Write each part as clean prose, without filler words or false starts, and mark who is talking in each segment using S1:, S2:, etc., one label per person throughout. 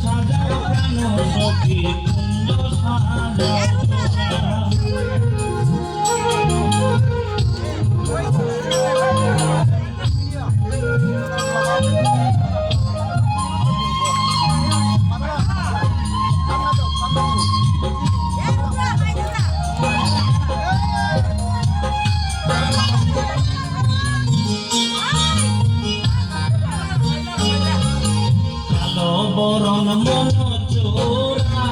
S1: সাজাও প্রাণ সখী কুঞ্জ সাজাও বরণ মন চোরা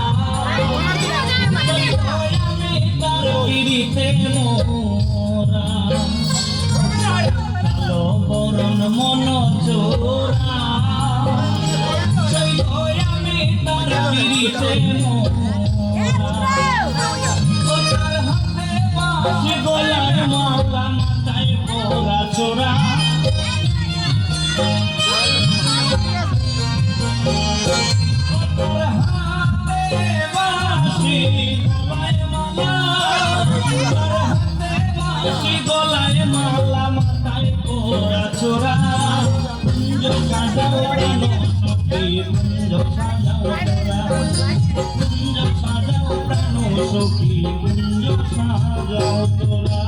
S1: আমি তার পিড়িতে মোরা কালো বরণ মন চোরা আমি তার পিড়িতে মোরা তার হাতে বাঁশি গলায় মালা মাথায় পরা চোরা গলায় মালা মাথায় পরা চোরা কুঞ্জ সাজাও প্রাণ সখী কুঞ্জ সাজাও চোরা কুঞ্জ সাজাও প্রাণ সখী কুঞ্জ সাজাও চোরা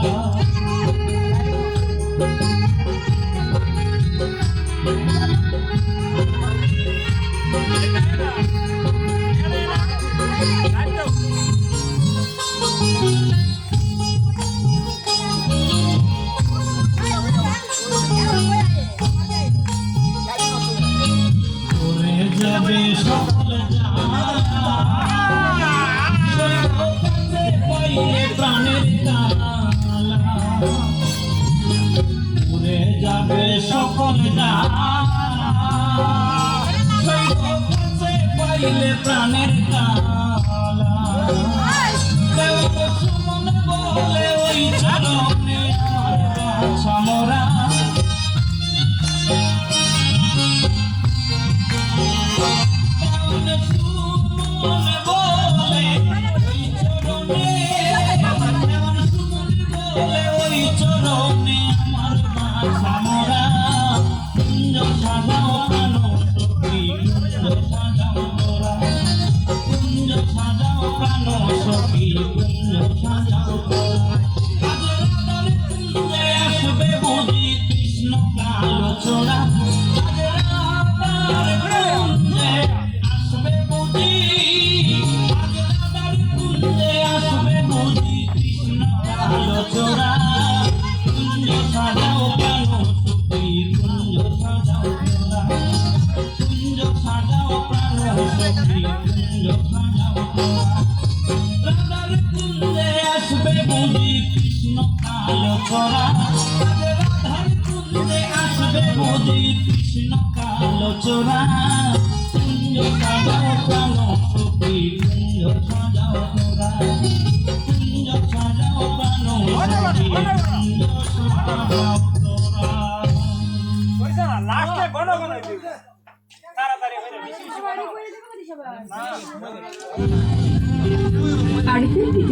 S1: যাবে সকল পাইলে প্রাণের কালা উড়ে যাবে সকল পাইলে প্রাণের কালা সুমন বলে ওই চরণে সমরা চরণে আমার সামরা কুঞ্জ সাজাও প্রাণ সখী কুঞ্জ সাজাও তোরা কুঞ্জ সাজাও প্রাণ সখী কুঞ্জ সাজাও তোরা কুঞ্জে আসবে বুঝি কৃষ্ণ কালো চোরা কুঞ্জে আসবে বুঝি কুঞ্জে আসবে বুঝি কৃষ্ণ কালো চোরা সাজাও প্রাণ সখী কুঞ্জ সাজাও তোরা কুঞ্জ সাজাও প্রাণ সখী কুঞ্জ সাজাও তোরা রাধার কুঞ্জে আসবে বুঝি কৃষ্ণ কালো চোরা রাধার কুঞ্জে আসবে বুঝি কৃষ্ণ কালো চোরা কুঞ্জ সাজাও প্রাণ সখী কুঞ্জ সাজাও তোরা কুঞ্জ সাজাও প্রাণ সখী কুঞ্জ
S2: Identity